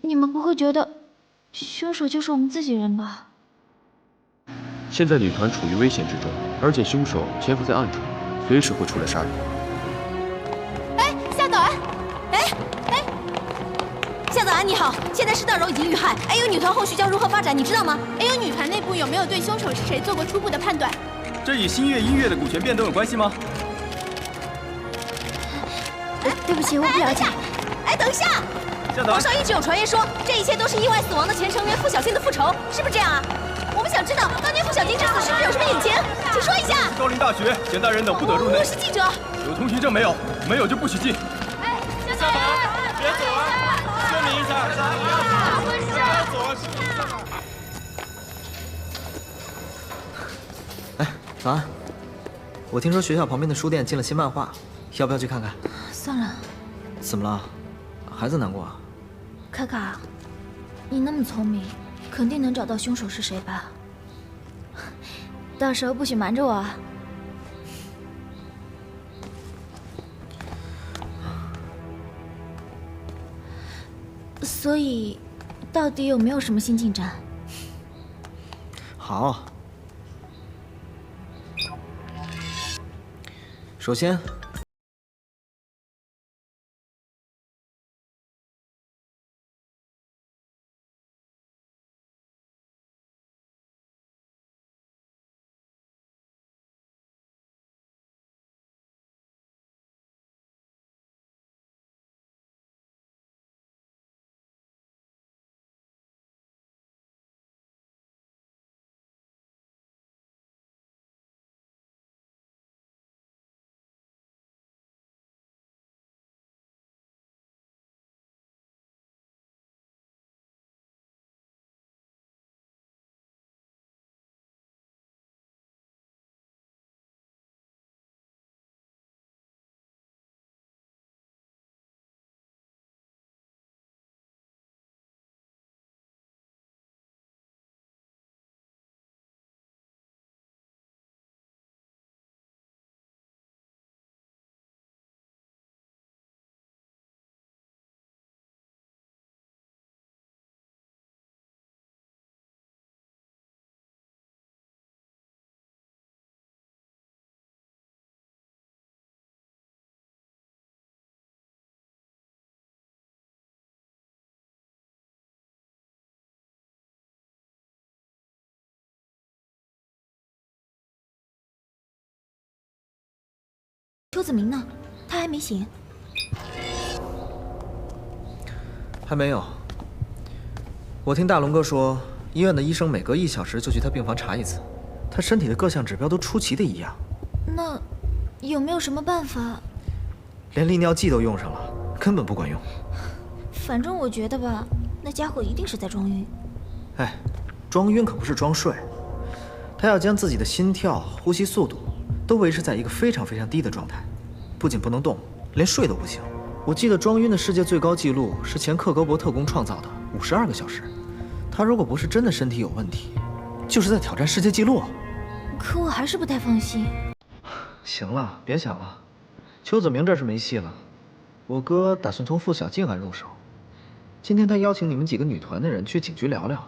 你们不会觉得凶手就是我们自己人吧？现在女团处于危险之中，而且凶手潜伏在暗处，随时会出来杀人。哎，夏早安！夏早安，你好！现在施道柔已经遇害 ，AU 女团后续将如何发展，你知道吗 ？AU 女团内部有没有对凶手是谁做过初步的判断？这与星月音乐的股权变动有关系吗？对不起，我不了解。哎，等一下！网上一直有传言说，这一切都是意外死亡的前成员付小静的复仇，是不是这样啊？我们想知道当年付小静之死是不是有什么隐情，请说一下。高陵大学，简大人等不得入内。我是记者。有通行证没有？没有就不许进。哎，夏早安，别走啊！说明一下，不要走啊！哎，早安。我听说学校旁边的书店进了新漫画，要不要去看看？算了。怎么了？孩子难过啊？卡卡，你那么聪明，肯定能找到凶手是谁吧？到时候不许瞒着我啊！所以，到底有没有什么新进展？好，首先。邱子明呢？他还没醒。还没有。我听大龙哥说，医院的医生每隔1小时就去他病房查一次，他身体的各项指标都出奇的一样。那有没有什么办法？连利尿剂都用上了，根本不管用。反正我觉得吧，那家伙一定是在装晕。哎，装晕可不是装睡，他要将自己的心跳、呼吸速度都维持在一个非常非常低的状态，不仅不能动，连睡都不行。我记得装晕的世界最高纪录是前克格勃特工创造的52个小时。他如果不是真的身体有问题，就是在挑战世界纪录。可我还是不太放心。行了，别想了，邱子明这是没戏了。我哥打算从付小静案入手。今天他邀请你们几个女团的人去警局聊聊。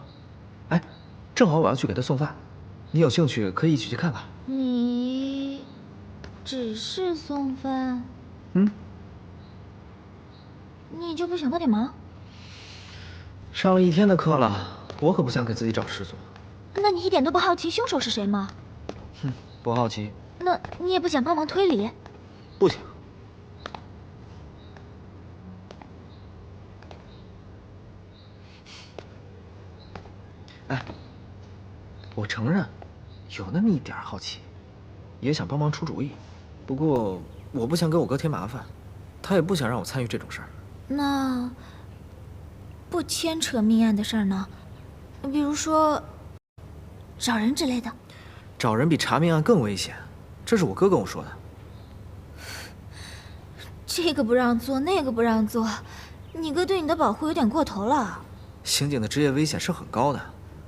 哎，正好我要去给他送饭，你有兴趣可以一起去看看。你只是送饭？嗯。你就不想帮点忙？上了1天的课了，我可不想给自己找事做。那你一点都不好奇凶手是谁吗？哼，不好奇。那你也不想帮忙推理？不行。哎，我承认，有那么一点好奇，也想帮忙出主意。不过我不想给我哥添麻烦，他也不想让我参与这种事儿。那不牵扯命案的事儿呢？比如说找人之类的。找人比查命案更危险，这是我哥跟我说的。这个不让做，那个不让做，你哥对你的保护有点过头了。刑警的职业危险是很高的，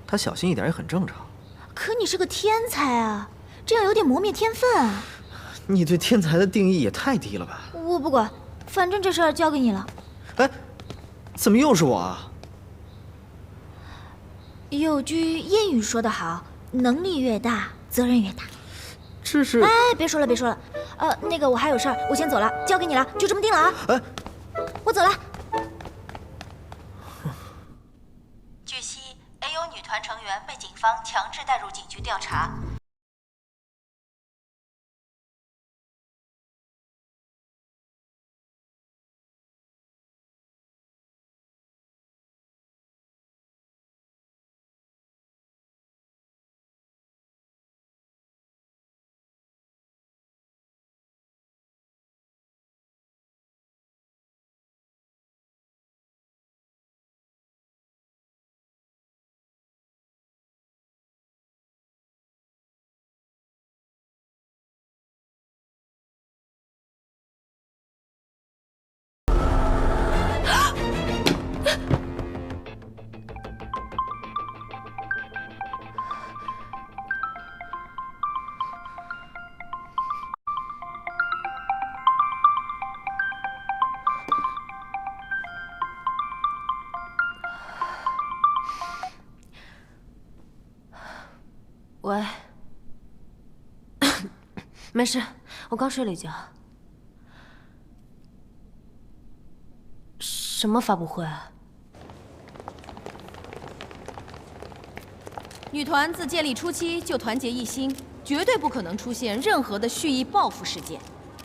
他小心一点也很正常。可你是个天才啊，这样有点磨灭天分啊。你对天才的定义也太低了吧？我不管，反正这事儿交给你了。哎，怎么又是我啊？有句谚语说得好，能力越大，责任越大。这是……哎，别说了，别说了。那个我还有事儿，我先走了，交给你了，就这么定了啊。哎，我走了。据悉 ，AO 女团成员被警方强制带入警局调查。没事，我刚睡了一觉。什么发布会啊？女团自建立初期就团结一心，绝对不可能出现任何的蓄意报复事件。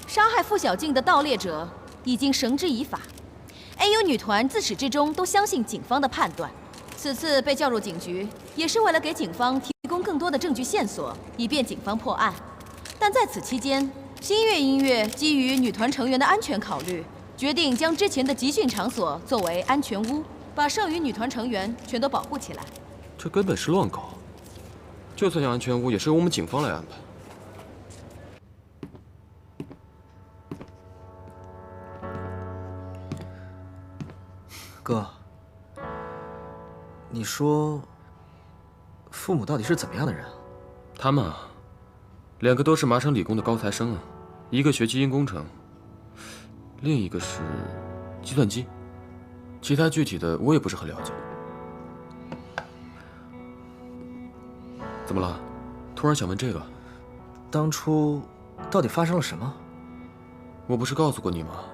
杀害傅小静的盗猎者已经绳之以法。AU 女团自始至终都相信警方的判断，此次被叫入警局，也是为了给警方提供更多的证据线索，以便警方破案。但在此期间，新月音乐基于女团成员的安全考虑，决定将之前的集训场所作为安全屋，把剩余女团成员全都保护起来。这根本是乱搞！就算有安全屋，也是由我们警方来安排。哥，你说父母到底是怎么样的人啊？他们啊，两个都是麻省理工的高材生啊，一个学基因工程，另一个是计算机，其他具体的我也不是很了解。怎么了？突然想问这个？当初到底发生了什么？我不是告诉过你吗？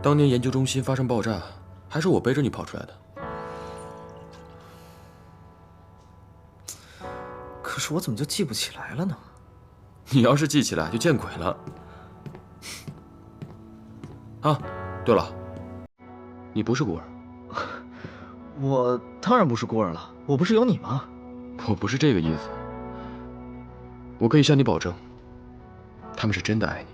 当年研究中心发生爆炸，还是我背着你跑出来的。可是我怎么就记不起来了呢？你要是记起来，就见鬼了。啊，对了，你不是孤儿。我当然不是孤儿了，我不是有你吗？我不是这个意思。我可以向你保证，他们是真的爱你。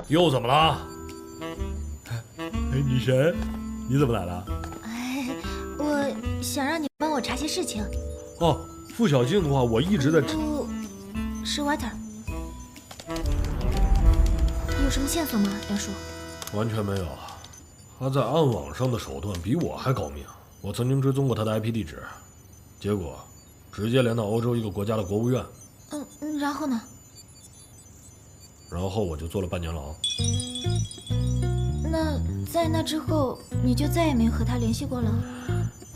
又怎么了？哎，女神，你怎么来了？我想让你帮我查些事情。哦，傅小静的话，我一直在不，是 Water。有什么线索吗，梁叔？完全没有。他在暗网上的手段比我还高明。我曾经追踪过他的 IP 地址，结果直接连到欧洲一个国家的国务院。然后呢？然后我就坐了半年牢。那在那之后，你就再也没有和他联系过了？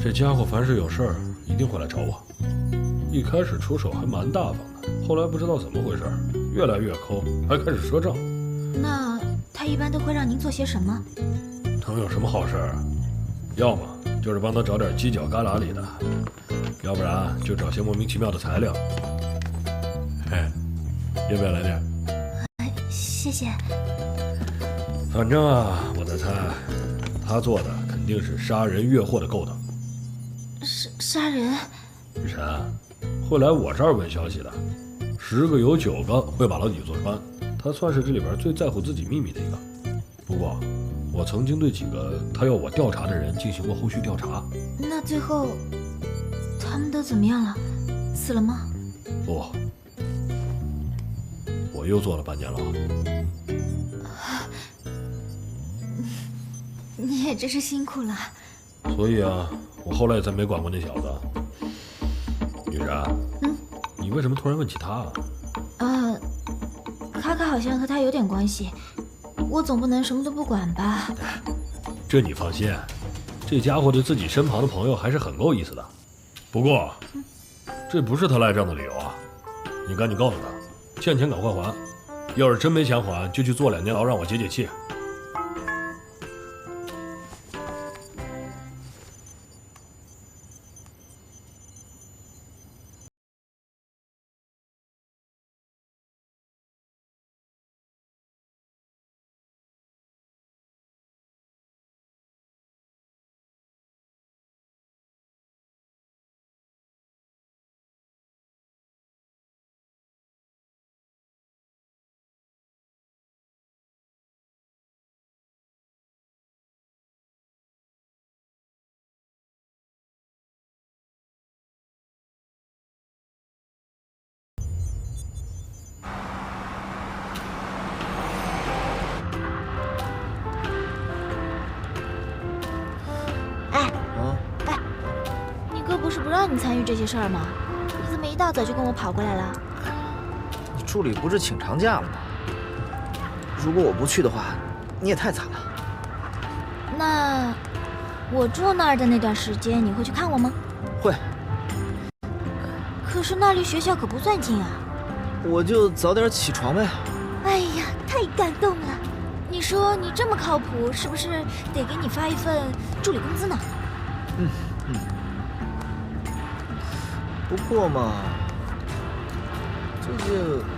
这家伙凡是有事儿，一定会来找我。一开始出手还蛮大方的，后来不知道怎么回事，越来越抠，还开始赊账。那他一般都会让您做些什么？能有什么好事儿？要么就是帮他找点犄角旮旯里的，要不然就找些莫名其妙的材料。嘿，要不要来点？谢谢。反正啊，我在猜，他做的肯定是杀人越货的勾当。杀人？雨辰，会来我这儿问消息的，10个有9个会把牢底坐穿。他算是这里边最在乎自己秘密的一个。不过，我曾经对几个他要我调查的人进行过后续调查。那最后，他们都怎么样了？死了吗？不，我又坐了半年牢。你也真是辛苦了。所以啊，我后来也再没管过那小子。女然，你为什么突然问起他啊？卡卡好像和他有点关系，我总不能什么都不管吧？这你放心，这家伙对自己身旁的朋友还是很够意思的。不过，这不是他赖账的理由啊！你赶紧告诉他，欠钱赶快还，要是真没钱还，就去坐2年牢让我解解气。不是不让你参与这些事儿吗？你怎么一大早就跟我跑过来了？你助理不是请长假了吗？如果我不去的话，你也太惨了。那我住那儿的那段时间，你会去看我吗？会。可是那离学校可不算近啊。我就早点起床呗。哎呀，太感动了！你说你这么靠谱，是不是得给你发一份助理工资呢？不过嘛，最近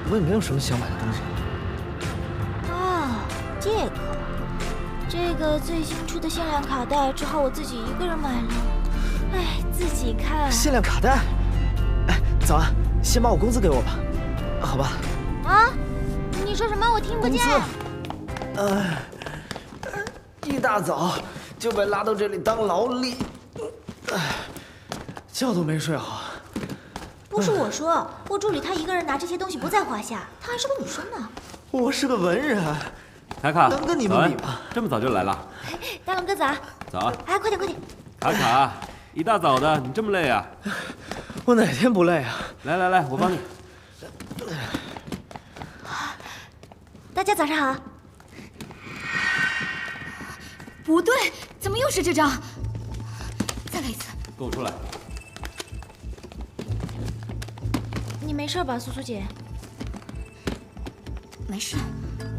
我也没有什么想买的东西。啊，这个最新出的限量卡带，只好我自己一个人买了。哎，自己看。限量卡带？哎，早安，先把我工资给我吧，好吧？啊？你说什么？我听不见。一大早就被拉到这里当劳力，觉都没睡好。不是我说，我助理他一个人拿这些东西不在话下，她还是个女生呢。我是个文人，卡卡，能跟你们比吗？这么早就来了？大龙哥早。早啊！哎，快点快点！卡卡，一大早的，你这么累啊？我哪天不累啊？来，我帮你。大家早上好。不对，怎么又是这张？再来一次。给我出来。你没事吧，苏苏姐？没事，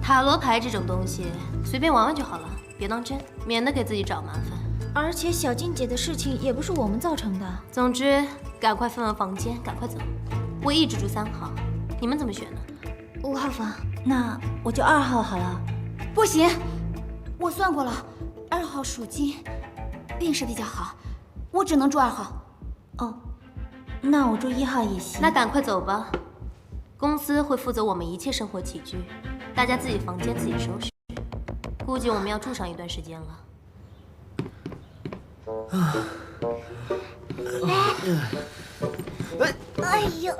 塔罗牌这种东西随便玩玩就好了，别当真，免得给自己找麻烦。而且小静姐的事情也不是我们造成的。总之，赶快分完房间，赶快走。我一直住3号，你们怎么选呢？5号房。那我就2号好了。不行，我算过了，2号属金，运势比较好，我只能住2号。哦，那我住1号也行。那赶快走吧。公司会负责我们一切生活起居，大家自己房间自己收拾。估计我们要住上一段时间了。哎呦！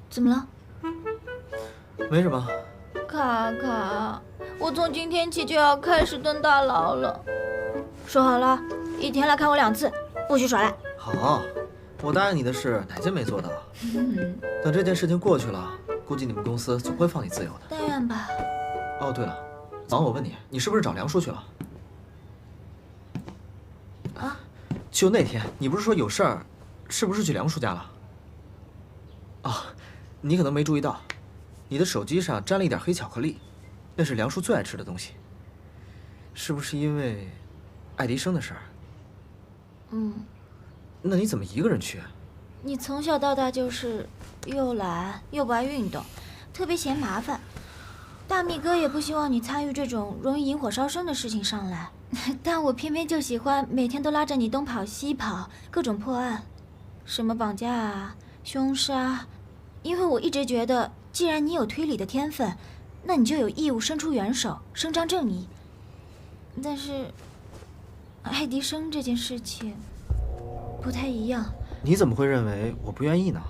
怎么了？没什么。卡卡，我从今天起就要开始蹲大牢了。说好了，一天来看我2次，不许耍赖。好，我答应你的事哪件没做到？等这件事情过去了，估计你们公司总会放你自由的。但愿吧。哦，对了，早上我问你，你是不是找梁叔去了？啊？就那天，你不是说有事儿，是不是去梁叔家了？哦，你可能没注意到，你的手机上沾了一点黑巧克力，那是梁叔最爱吃的东西。是不是因为爱迪生的事儿？那你怎么一个人去？你从小到大就是又懒又不爱运动，特别嫌麻烦。大蜜哥也不希望你参与这种容易引火烧身的事情上来，但我偏偏就喜欢每天都拉着你东跑西跑，各种破案，什么绑架啊、凶杀。因为我一直觉得，既然你有推理的天分，那你就有义务伸出援手，伸张正义。但是，爱迪生这件事情不太一样。你怎么会认为我不愿意呢？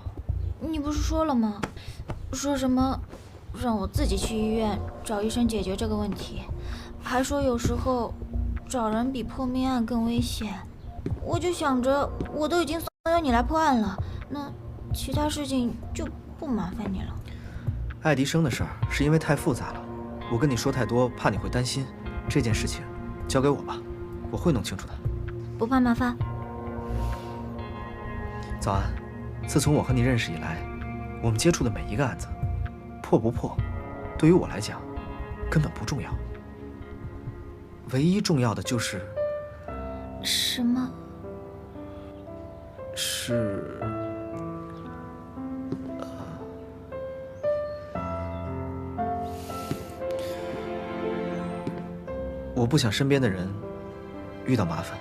你不是说了吗？说什么让我自己去医院找医生解决这个问题，还说有时候找人比破命案更危险。我就想着，我都已经怂恿你来破案了，那其他事情就不麻烦你了。爱迪生的事儿是因为太复杂了，我跟你说太多，怕你会担心。这件事情交给我吧，我会弄清楚的。不怕麻烦。早安。自从我和你认识以来，我们接触的每一个案子，破不破，对于我来讲根本不重要。唯一重要的就是什么？是我不想身边的人遇到麻烦。